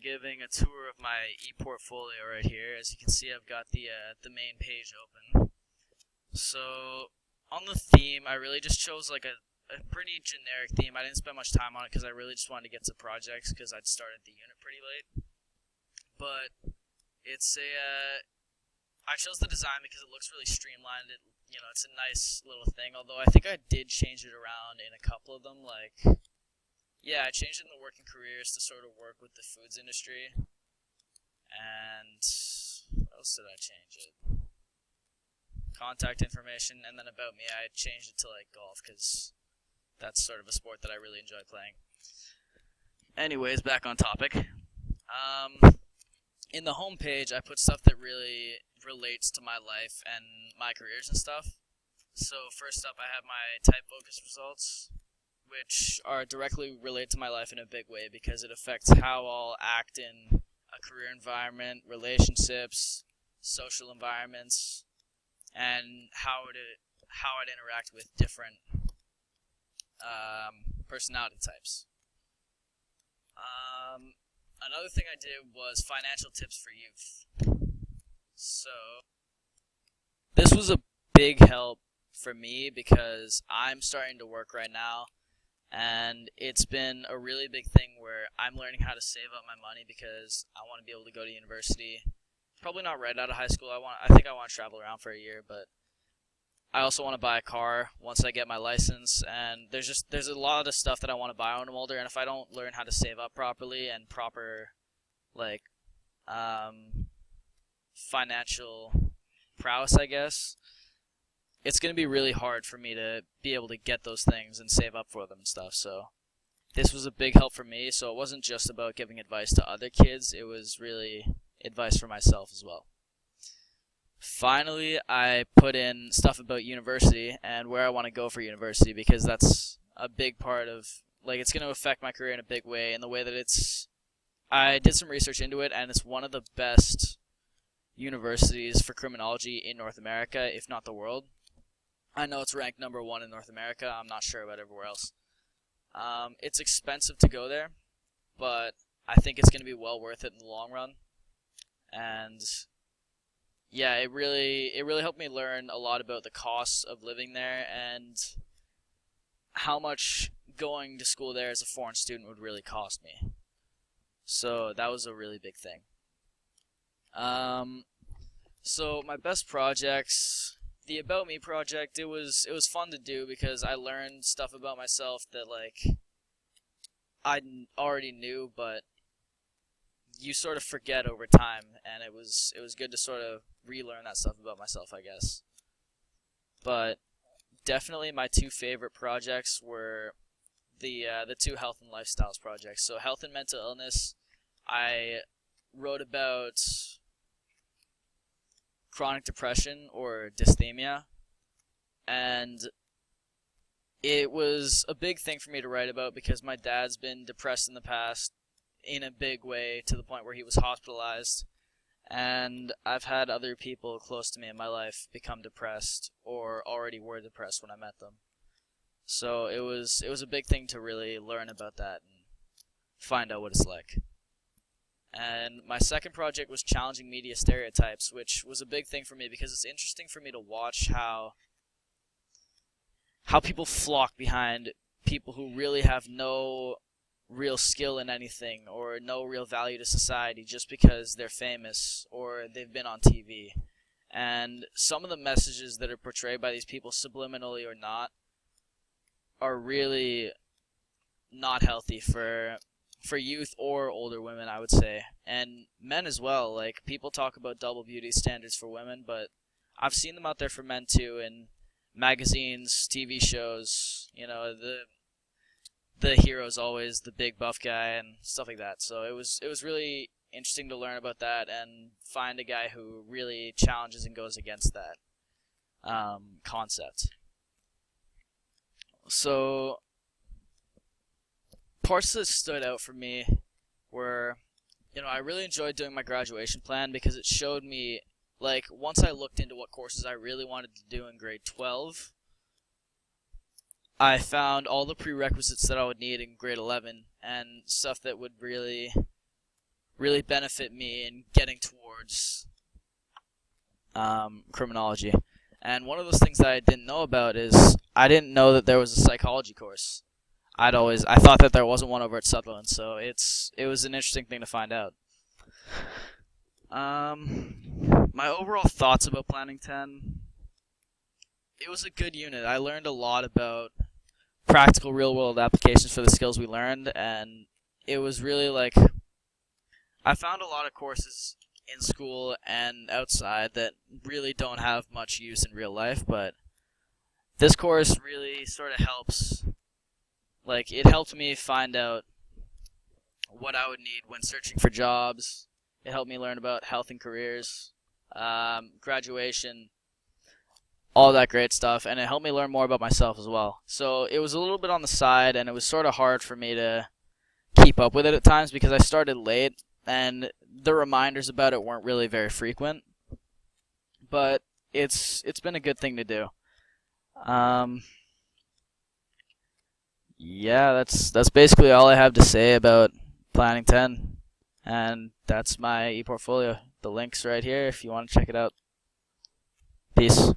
giving a tour of my ePortfolio right here. As you can see, I've got the main page open. So on the theme, I really just chose like a pretty generic theme. I didn't spend much time on it because I really just wanted to get to projects because I'd started the unit pretty late. But it's I chose the design because it looks really streamlined. It's a nice little thing. Although I think I did change it around in a couple of them. Yeah, I changed it in the working careers to sort of work with the foods industry. And what else did I change it? Contact information, and then about me, I changed it to golf because that's sort of a sport that I really enjoy playing. Anyways, back on topic. In the home page, I put stuff that really relates to my life and my careers and stuff. So first up, I have my type focus results, which are directly related to my life in a big way because it affects how I'll act in a career environment, relationships, social environments, and how I'd interact with different personality types. Another thing I did was financial tips for youth. So this was a big help for me because I'm starting to work right now, and it's been a really big thing where I'm learning how to save up my money because I want to be able to go to university. Probably not right out of high school. I think I want to travel around for a year, but I also want to buy a car once I get my license, and there's a lot of stuff that I want to buy when I'm older, and if I don't learn how to save up properly and proper financial prowess, I guess, it's going to be really hard for me to be able to get those things and save up for them and stuff. So this was a big help for me. So it wasn't just about giving advice to other kids, it was really advice for myself as well. Finally, I put in stuff about university and where I want to go for university because that's a big part of, it's going to affect my career in a big way in the way that I did some research into it, and it's one of the best universities for criminology in North America, if not the world. I know it's ranked number 1 in North America. I'm not sure about everywhere else. It's expensive to go there, but I think it's going to be well worth it in the long run. And yeah, it really helped me learn a lot about the costs of living there and how much going to school there as a foreign student would really cost me. So that was a really big thing. So my best projects, the About Me project, it was fun to do because I learned stuff about myself that I already knew, but you sort of forget over time, and it was good to sort of relearn that stuff about myself, I guess. But definitely my 2 favorite projects were the 2 health and lifestyles projects. So health and mental illness, I wrote about chronic depression or dysthymia, and it was a big thing for me to write about because my dad's been depressed in the past in a big way to the point where he was hospitalized, and I've had other people close to me in my life become depressed or already were depressed when I met them. So it was a big thing to really learn about that and find out what it's like. And my second project was challenging media stereotypes, which was a big thing for me because it's interesting for me to watch how people flock behind people who really have no real skill in anything or no real value to society just because they're famous or they've been on TV. And some of the messages that are portrayed by these people, subliminally or not, are really not healthy for youth or older women, I would say, and men as well. People talk about double beauty standards for women, but I've seen them out there for men too, in magazines, TV shows. The hero's always the big buff guy and stuff like that. So it was really interesting to learn about that and find a guy who really challenges and goes against that concept. So parts that stood out for me were, I really enjoyed doing my graduation plan because it showed me, once I looked into what courses I really wanted to do in grade 12, I found all the prerequisites that I would need in grade 11 and stuff that would really really benefit me in getting towards criminology. And one of those things that I didn't know about is I didn't know that there was a psychology course. I thought that there wasn't one over at Sutherland, so it was an interesting thing to find out. My overall thoughts about Planning 10, it was a good unit. I learned a lot about practical real world applications for the skills we learned, and it was really like, I found a lot of courses in school and outside that really don't have much use in real life, but this course really sort of helps. Like, it helped me find out what I would need when searching for jobs. It helped me learn about health and careers, graduation, all that great stuff, and it helped me learn more about myself as well. So it was a little bit on the side, and it was sort of hard for me to keep up with it at times because I started late, and the reminders about it weren't really very frequent. But it's been a good thing to do. Yeah, that's basically all I have to say about Planning 10, and that's my ePortfolio. The link's right here if you want to check it out. Peace.